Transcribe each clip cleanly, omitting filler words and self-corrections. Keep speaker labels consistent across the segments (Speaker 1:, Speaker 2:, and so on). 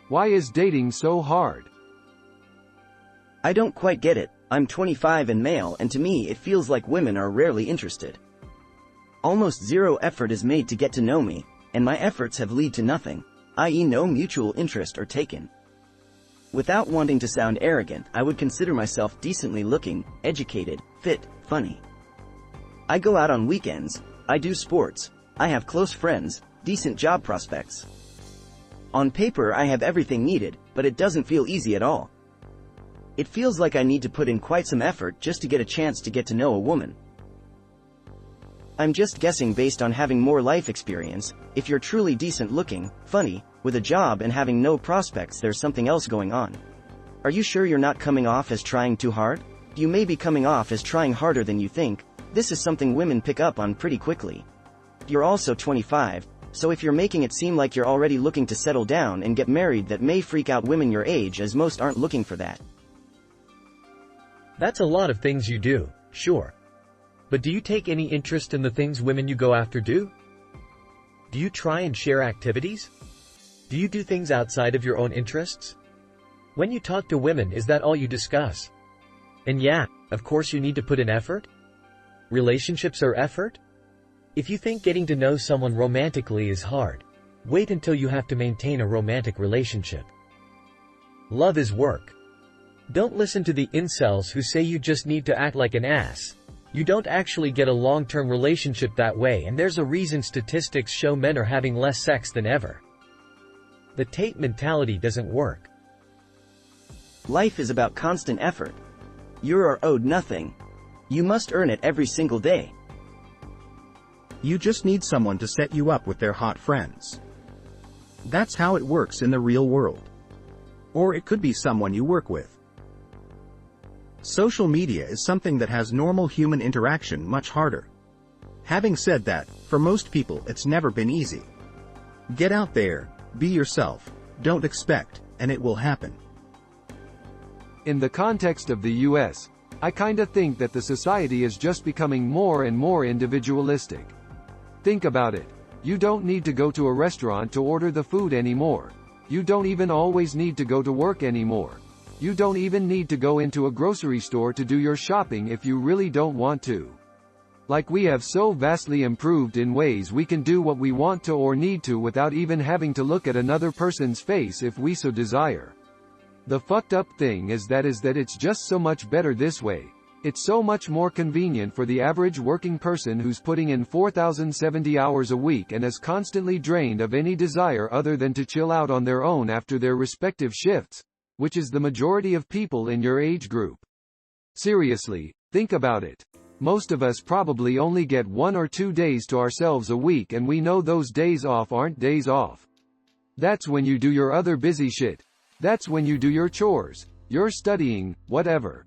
Speaker 1: Why is dating so hard?
Speaker 2: I don't quite get it. I'm 25 and male, and to me it feels like women are rarely interested. Almost zero effort is made to get to know me, and my efforts have led to nothing, i.e. no mutual interest or taken. Without wanting to sound arrogant, I would consider myself decently looking, educated, fit, funny. I go out on weekends, I do sports, I have close friends, decent job prospects. On paper I have everything needed, but it doesn't feel easy at all. It feels like I need to put in quite some effort just to get a chance to get to know a woman. I'm just guessing based on having more life experience. If you're truly decent looking, funny, with a job and having no prospects, there's something else going on. Are you sure you're not coming off as trying too hard? You may be coming off as trying harder than you think. This is something women pick up on pretty quickly. You're also 25, so if you're making it seem like you're already looking to settle down and get married, that may freak out women your age, as most aren't looking for that.
Speaker 3: That's a lot of things you do, sure. But do you take any interest in the things women you go after do? Do you try and share activities? Do you do things outside of your own interests? When you talk to women, is that all you discuss? And yeah, of course you need to put in effort. Relationships are effort? If you think getting to know someone romantically is hard, wait until you have to maintain a romantic relationship. Love is work. Don't listen to the incels who say you just need to act like an ass. You don't actually get a long-term relationship that way, and there's a reason statistics show men are having less sex than ever. The Tate mentality doesn't work.
Speaker 2: Life is about constant effort. You are owed nothing. You must earn it every single day.
Speaker 4: You just need someone to set you up with their hot friends. That's how it works in the real world. Or it could be someone you work with. Social media is something that has normal human interaction much harder. Having said that, for most people it's never been easy. Get out there, be yourself, don't expect, and it will happen.
Speaker 1: In the context of the US, I kinda think that the society is just becoming more and more individualistic. Think about it. You don't need to go to a restaurant to order the food anymore. You don't even always need to go to work anymore. You don't even need to go into a grocery store to do your shopping if you really don't want to. Like, we have so vastly improved in ways we can do what we want to or need to without even having to look at another person's face if we so desire. The fucked up thing is that it's just so much better this way. It's so much more convenient for the average working person who's putting in 4,070 hours a week and is constantly drained of any desire other than to chill out on their own after their respective shifts, which is the majority of people in your age group. Seriously, think about it. Most of us probably only get 1 or 2 days to ourselves a week, and we know those days off aren't days off. That's when you do your other busy shit. That's when you do your chores, your studying, whatever.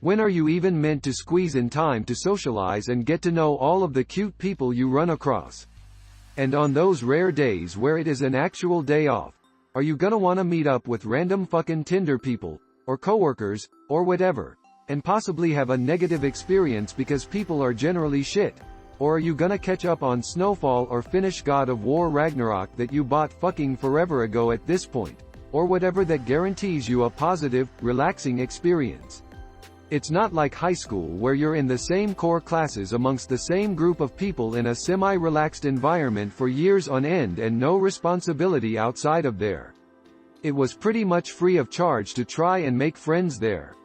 Speaker 1: When are you even meant to squeeze in time to socialize and get to know all of the cute people you run across? And on those rare days where it is an actual day off, are you gonna wanna meet up with random fucking Tinder people, or coworkers, or whatever, and possibly have a negative experience because people are generally shit? Or are you gonna catch up on Snowfall or finish God of War Ragnarok that you bought fucking forever ago at this point? Or whatever that guarantees you a positive, relaxing experience. It's not like high school where you're in the same core classes amongst the same group of people in a semi-relaxed environment for years on end and no responsibility outside of there. It was pretty much free of charge to try and make friends there.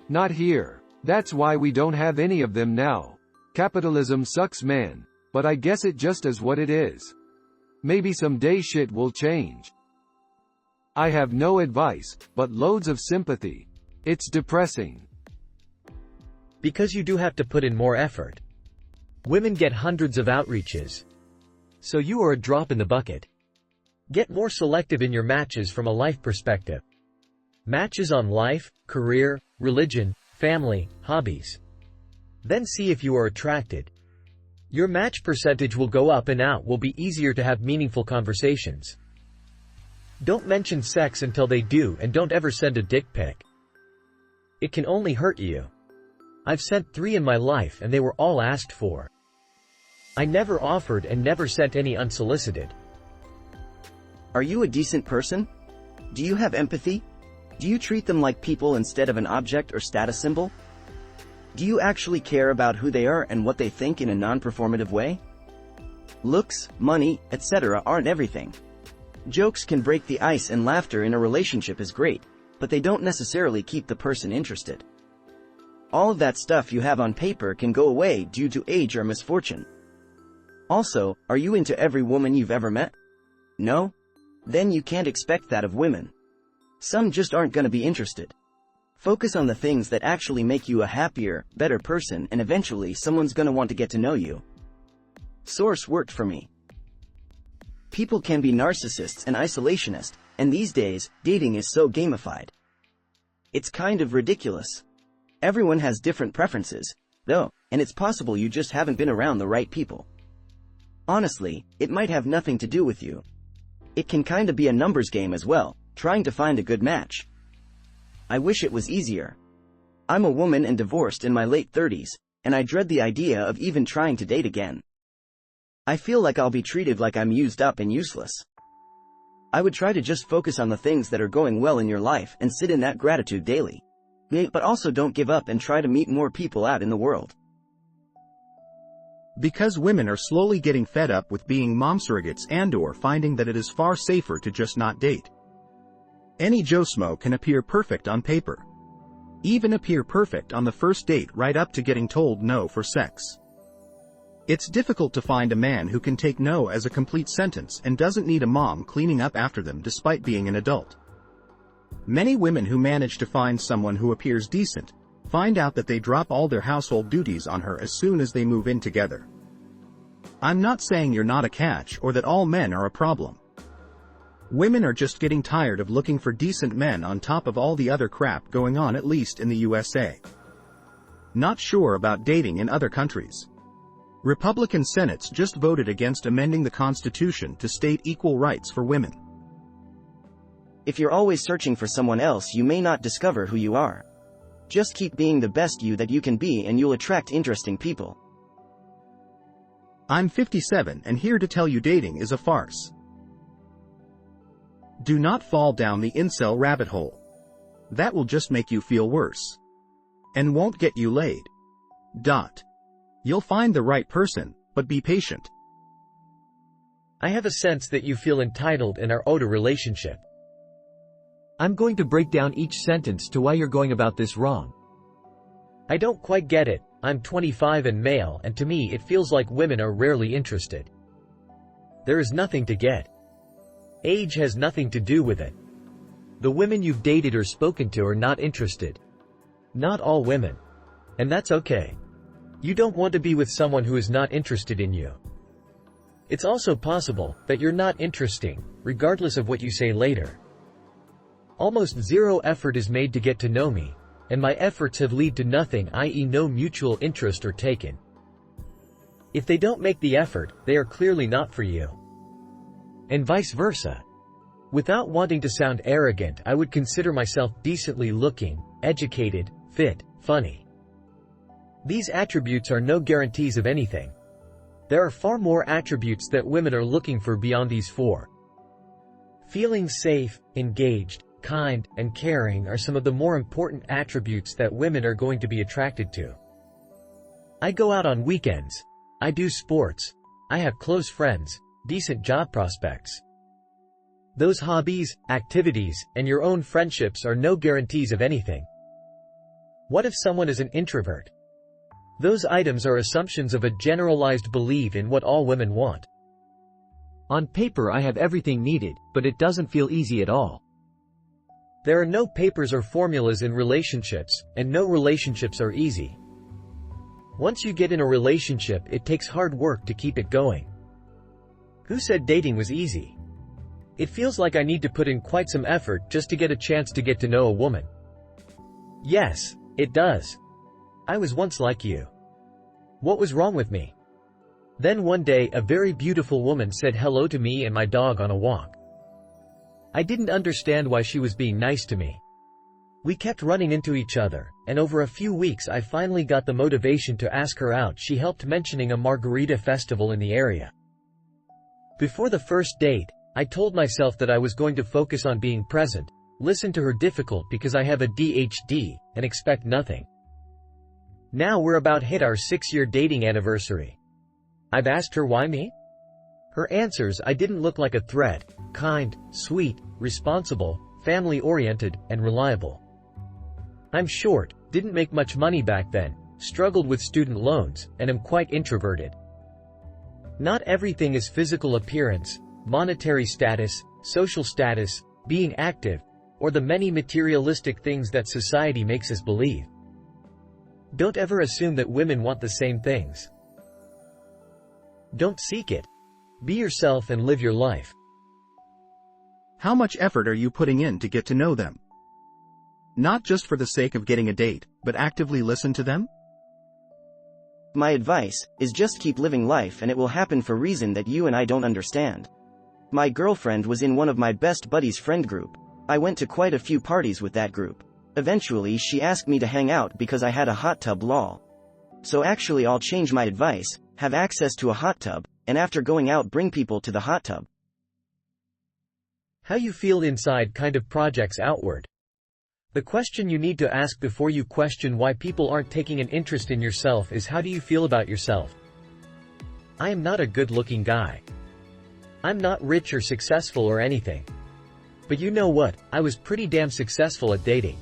Speaker 1: Not here. That's why we don't have any of them now. Capitalism sucks, man, but I guess it just is what it is. Maybe someday shit will change. I have no advice, but loads of sympathy. It's depressing.
Speaker 3: Because you do have to put in more effort. Women get hundreds of outreaches. So you are a drop in the bucket. Get more selective in your matches from a life perspective. Matches on life, career, religion, family, hobbies. Then see if you are attracted. Your match percentage will go up and out, will be easier to have meaningful conversations. Don't mention sex until they do, and don't ever send a dick pic. It can only hurt you. I've sent 3 in my life and they were all asked for. I never offered and never sent any unsolicited.
Speaker 2: Are you a decent person? Do you have empathy? Do you treat them like people instead of an object or status symbol? Do you actually care about who they are and what they think in a non-performative way? Looks, money, etc. aren't everything. Jokes can break the ice and laughter in a relationship is great, but they don't necessarily keep the person interested. All of that stuff you have on paper can go away due to age or misfortune. Also, are you into every woman you've ever met? No? Then you can't expect that of women. Some just aren't gonna be interested. Focus on the things that actually make you a happier, better person, and eventually someone's gonna want to get to know you. Source worked for me. People can be narcissists and isolationist, and these days, dating is so gamified. It's kind of ridiculous. Everyone has different preferences, though, and it's possible you just haven't been around the right people. Honestly, it might have nothing to do with you. It can kinda be a numbers game as well, trying to find a good match. I wish it was easier. I'm a woman and divorced in my late 30s, and I dread the idea of even trying to date again. I feel like I'll be treated like I'm used up and useless. I would try to just focus on the things that are going well in your life and sit in that gratitude daily. But also don't give up and try to meet more people out in the world.
Speaker 4: Because women are slowly getting fed up with being mom surrogates and/or finding that it is far safer to just not date. Any Joe Smo can appear perfect on paper. Even appear perfect on the first date right up to getting told no for sex. It's difficult to find a man who can take no as a complete sentence and doesn't need a mom cleaning up after them despite being an adult. Many women who manage to find someone who appears decent find out that they drop all their household duties on her as soon as they move in together. I'm not saying you're not a catch or that all men are a problem. Women are just getting tired of looking for decent men on top of all the other crap going on, at least in the USA. Not sure about dating in other countries. Republican Senates just voted against amending the Constitution to state equal rights for women.
Speaker 2: If you're always searching for someone else, you may not discover who you are. Just keep being the best you that you can be and you'll attract interesting people.
Speaker 4: I'm 57 and here to tell you dating is a farce. Do not fall down the incel rabbit hole. That will just make you feel worse. And won't get you laid. You'll find the right person, but be patient.
Speaker 3: I have a sense that you feel entitled and are owed a relationship. I'm going to break down each sentence to why you're going about this wrong. I don't quite get it. I'm 25 and male, and to me it feels like women are rarely interested. There is nothing to get. Age has nothing to do with it. The women you've dated or spoken to are not interested. Not all women. And that's okay. You don't want to be with someone who is not interested in you. It's also possible that you're not interesting, regardless of what you say later. Almost zero effort is made to get to know me, and my efforts have led to nothing, i.e. no mutual interest or taken. If they don't make the effort, they are clearly not for you. And vice versa. Without wanting to sound arrogant, I would consider myself decently looking, educated, fit, funny. These attributes are no guarantees of anything. There are far more attributes that women are looking for beyond these four. Feeling safe, engaged, kind, and caring are some of the more important attributes that women are going to be attracted to. I go out on weekends. I do sports. I have close friends, decent job prospects. Those hobbies, activities, and your own friendships are no guarantees of anything. What if someone is an introvert? Those items are assumptions of a generalized belief in what all women want. On paper I have everything needed, but it doesn't feel easy at all. There are no papers or formulas in relationships, and no relationships are easy. Once you get in a relationship, it takes hard work to keep it going. Who said dating was easy? It feels like I need to put in quite some effort just to get a chance to get to know a woman. Yes, it does. I was once like you. What was wrong with me? Then one day, a very beautiful woman said hello to me and my dog on a walk. I didn't understand why she was being nice to me. We kept running into each other, and over a few weeks I finally got the motivation to ask her out. She helped mentioning a margarita festival in the area. Before the first date, I told myself that I was going to focus on being present, listen to her difficult because I have a DHD, and expect nothing. Now we're about hit our 6-year dating anniversary. I've asked her why me? Her answers: I didn't look like a threat, kind, sweet, responsible, family-oriented, and reliable. I'm short, didn't make much money back then, struggled with student loans, and am quite introverted. Not everything is physical appearance, monetary status, social status, being active, or the many materialistic things that society makes us believe. Don't ever assume that women want the same things. Don't seek it. Be yourself and live your life.
Speaker 4: How much effort are you putting in to get to know them? Not just for the sake of getting a date, but actively listen to them?
Speaker 2: My advice is just keep living life and it will happen for reason that you and I don't understand. My girlfriend was in one of my best buddies' friend group. I went to quite a few parties with that group. Eventually she asked me to hang out because I had a hot tub lol. So actually I'll change my advice, have access to a hot tub, and after going out bring people to the hot tub.
Speaker 3: How you feel inside kind of projects outward. The question you need to ask before you question why people aren't taking an interest in yourself is, how do you feel about yourself? I am not a good-looking guy. I'm not rich or successful or anything. But you know what, I was pretty damn successful at dating.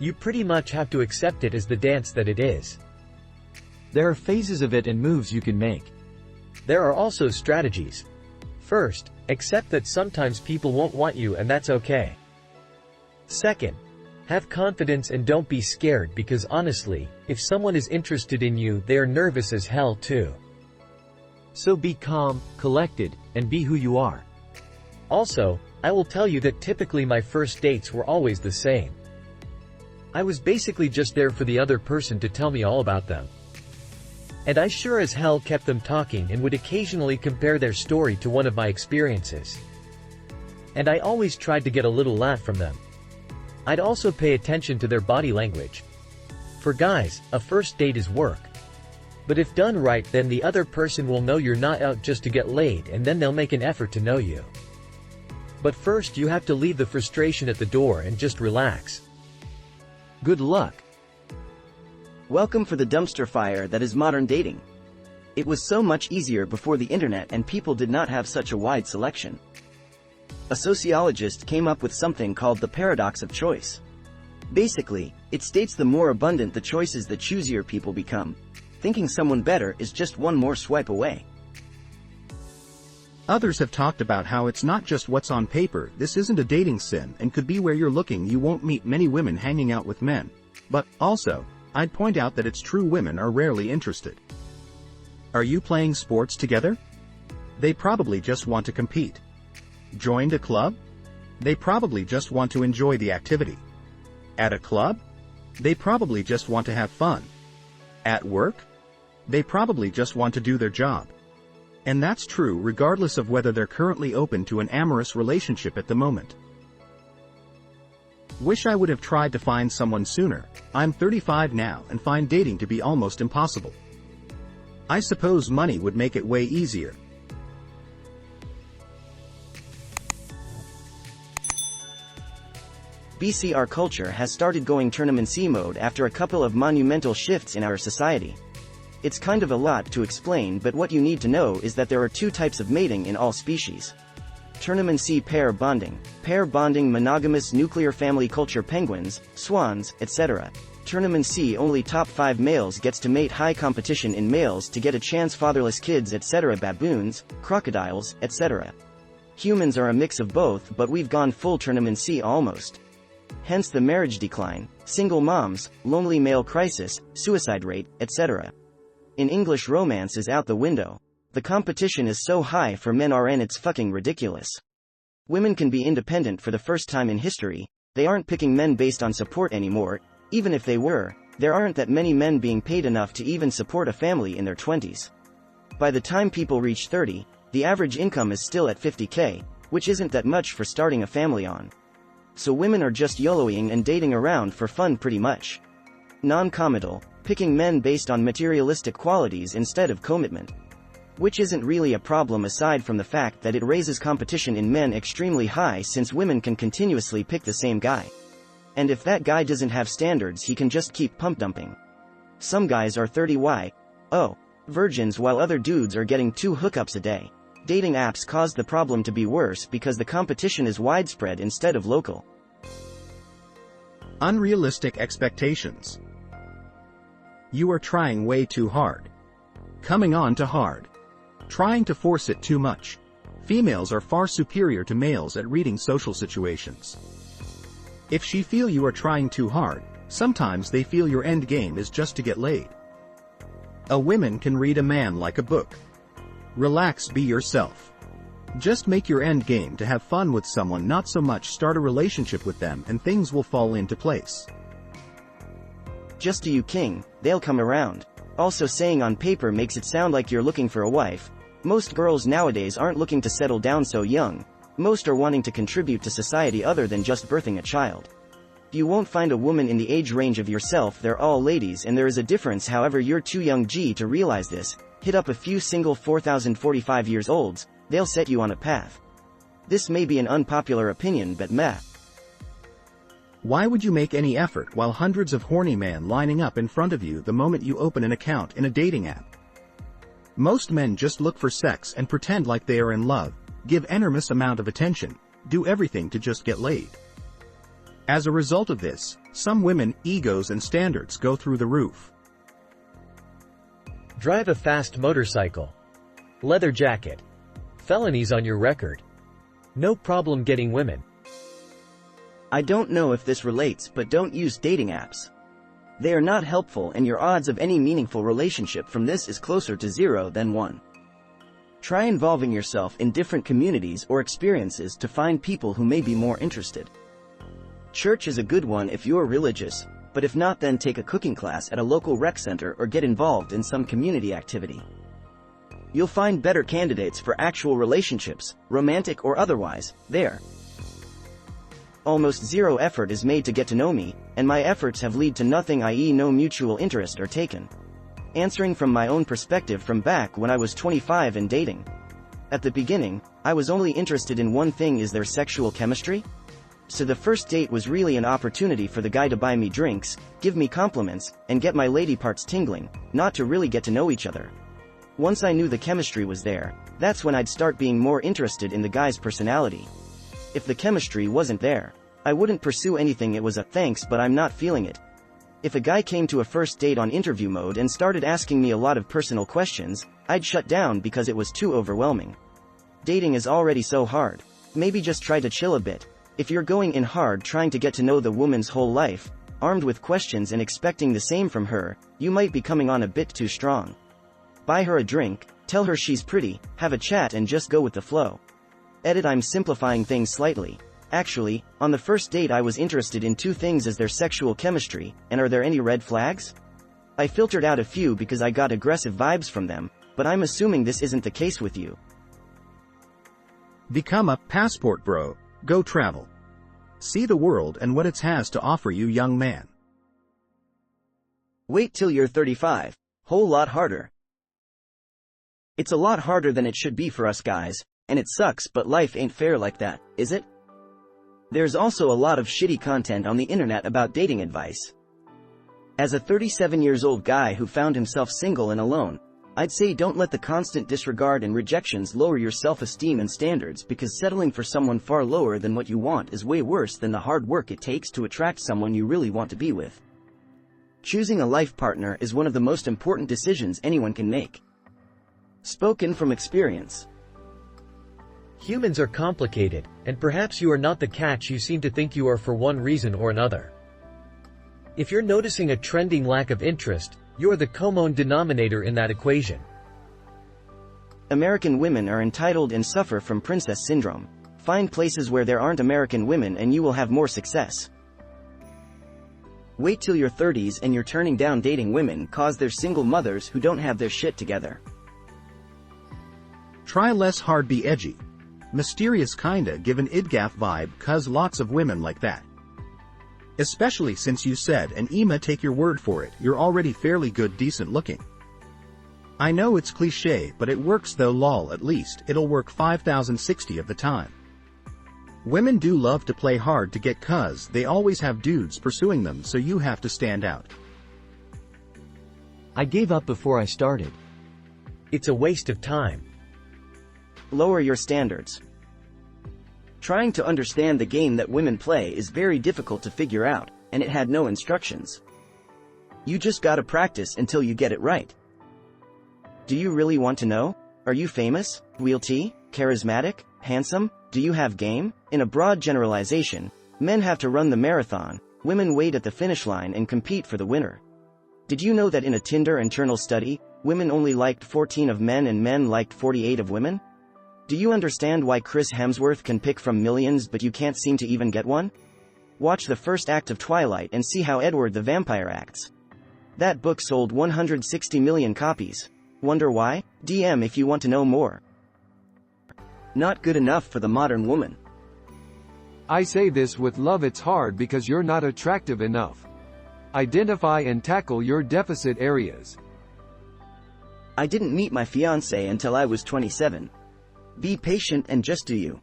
Speaker 3: You pretty much have to accept it as the dance that it is.
Speaker 5: There are phases of it and moves you can make.
Speaker 3: There are also strategies. First, accept that sometimes people won't want you, and that's okay. Second, have confidence and don't be scared, because honestly, if someone is interested in you, they are nervous as hell too.
Speaker 5: So be calm, collected, and be who you are.
Speaker 3: Also, I will tell you that typically my first dates were always the same. I was basically just there for the other person to tell me all about them. And I sure as hell kept them talking and would occasionally compare their story to one of my experiences. And I always tried to get a little laugh from them. I'd also pay attention to their body language. For guys, a first date is work. But if done right, then the other person will know you're not out just to get laid, and then they'll make an effort to know you. But first you have to leave the frustration at the door and just relax.
Speaker 5: Good luck.
Speaker 2: Welcome for the dumpster fire that is modern dating. It was so much easier before the internet and people did not have such a wide selection. A sociologist came up with something called the paradox of choice. Basically, it states the more abundant the choices, the choosier people become. Thinking someone better is just one more swipe away.
Speaker 4: Others have talked about how it's not just what's on paper. This isn't a dating sim and could be where you're looking. You won't meet many women hanging out with men. But, also, I'd point out that it's true women are rarely interested. Are you playing sports together? They probably just want to compete. Joined a club? They probably just want to enjoy the activity. At a club? They probably just want to have fun. At work? They probably just want to do their job. And that's true regardless of whether they're currently open to an amorous relationship at the moment. Wish I would have tried to find someone sooner. I'm 35 now and find dating to be almost impossible. I suppose money would make it way easier.
Speaker 2: BCR culture has started going tournament-C mode after a couple of monumental shifts in our society. It's kind of a lot to explain, but what you need to know is that there are two types of mating in all species. Tournament-C pair bonding, monogamous nuclear family culture, penguins, swans, etc. Tournament-C only top 5 males gets to mate, high competition in males to get a chance, fatherless kids, etc. Baboons, crocodiles, etc. Humans are a mix of both, but we've gone full Tournament-C almost. Hence the marriage decline, single moms, lonely male crisis, suicide rate, etc. In English, romance is out the window. The competition is so high for men RN, it's fucking ridiculous. Women can be independent for the first time in history. They aren't picking men based on support anymore. Even if they were, there aren't that many men being paid enough to even support a family in their 20s. By the time people reach 30, the average income is still at $50K, which isn't that much for starting a family on. So women are just YOLOing and dating around for fun pretty much. Non-committal, picking men based on materialistic qualities instead of commitment. Which isn't really a problem aside from the fact that it raises competition in men extremely high since women can continuously pick the same guy. And if that guy doesn't have standards, he can just keep pump dumping. Some guys are 30 virgins while other dudes are getting 2 hookups a day. Dating apps caused the problem to be worse because the competition is widespread instead of local.
Speaker 4: Unrealistic expectations. You are trying way too hard. Coming on too hard. Trying to force it too much. Females are far superior to males at reading social situations. If she feel you are trying too hard, sometimes they feel your end game is just to get laid. A woman can read a man like a book. Relax, be yourself. Just make your end game to have fun with someone, not so much start a relationship with them, and things will fall into place.
Speaker 2: Just do you, king, they'll come around. Also, saying on paper makes it sound like you're looking for a wife. Most girls nowadays aren't looking to settle down so young. Most are wanting to contribute to society other than just birthing a child. You won't find a woman in the age range of yourself, they're all ladies, and there is a difference. However, you're too young to realize this. Hit up a few single 4,045 years olds, they'll set you on a path. This may be an unpopular opinion, but meh.
Speaker 4: Why would you make any effort while hundreds of horny men lining up in front of you the moment you open an account in a dating app? Most men just look for sex and pretend like they are in love, give enormous amount of attention, do everything to just get laid. As a result of this, some women, egos and standards go through the roof.
Speaker 3: Drive a fast motorcycle. Leather jacket. Felonies on your record. No problem getting women.
Speaker 2: I don't know if this relates, but don't use dating apps. They are not helpful, and your odds of any meaningful relationship from this is closer to 0 than 1. Try involving yourself in different communities or experiences to find people who may be more interested. Church is a good one if you're religious, but if not, then take a cooking class at a local rec center or get involved in some community activity. You'll find better candidates for actual relationships, romantic or otherwise, there. Almost 0 effort is made to get to know me, and my efforts have led to nothing, i.e. no mutual interest are taken. Answering from my own perspective from back when I was 25 and dating. At the beginning, I was only interested in one thing: is there sexual chemistry? So the first date was really an opportunity for the guy to buy me drinks, give me compliments, and get my lady parts tingling, not to really get to know each other. Once I knew the chemistry was there, that's when I'd start being more interested in the guy's personality. If the chemistry wasn't there, I wouldn't pursue anything. It was a thanks but I'm not feeling it. If a guy came to a first date on interview mode and started asking me a lot of personal questions, I'd shut down because it was too overwhelming. Dating is already so hard. Maybe just try to chill a bit. If you're going in hard trying to get to know the woman's whole life, armed with questions and expecting the same from her, you might be coming on a bit too strong. Buy her a drink, tell her she's pretty, have a chat and just go with the flow. I'm simplifying things slightly. Actually, on the first date I was interested in 2 things: is there sexual chemistry, and are there any red flags? I filtered out a few because I got aggressive vibes from them, but I'm assuming this isn't the case with you.
Speaker 4: Become a passport bro. Go travel. See the world and what it has to offer you, young man.
Speaker 2: Wait till you're 35. Whole lot harder. It's a lot harder than it should be for us guys, and it sucks, but life ain't fair like that, is it? There's also a lot of shitty content on the internet about dating advice. As a 37-year-old guy who found himself single and alone, I'd say don't let the constant disregard and rejections lower your self-esteem and standards, because settling for someone far lower than what you want is way worse than the hard work it takes to attract someone you really want to be with. Choosing a life partner is one of the most important decisions anyone can make. Spoken from experience.
Speaker 3: Humans are complicated, and perhaps you are not the catch you seem to think you are for one reason or another. If you're noticing a trending lack of interest, you're the common denominator in that equation.
Speaker 2: American women are entitled and suffer from princess syndrome. Find places where there aren't American women and you will have more success. Wait till your 30s and you're turning down dating women cause they're single mothers who don't have their shit together.
Speaker 4: Try less hard, be edgy. Mysterious kinda give an idgaff vibe, cause lots of women like that. Especially since you said, and Emma, take your word for it, you're already fairly good, decent looking. I know it's cliche, but it works though lol, at least it'll work 5060 of the time. Women do love to play hard to get cuz they always have dudes pursuing them, so you have to stand out.
Speaker 5: I gave up before I started.
Speaker 3: It's a waste of time.
Speaker 2: Lower your standards. Trying to understand the game that women play is very difficult to figure out, and it had no instructions. You just gotta practice until you get it right. Do you really want to know? Are you famous, wealthy, charismatic, handsome? Do you have game? In a broad generalization, men have to run the marathon, women wait at the finish line and compete for the winner. Did you know that in a Tinder internal study, women only liked 14 of men and men liked 48 of women? Do you understand why Chris Hemsworth can pick from millions but you can't seem to even get one? Watch the first act of Twilight and see how Edward the vampire acts. That book sold 160 million copies. Wonder why? DM if you want to know more. Not good enough for the modern woman.
Speaker 1: I say this with love, it's hard because you're not attractive enough. Identify and tackle your deficit areas.
Speaker 2: I didn't meet my fiancé until I was 27. Be patient and just do you.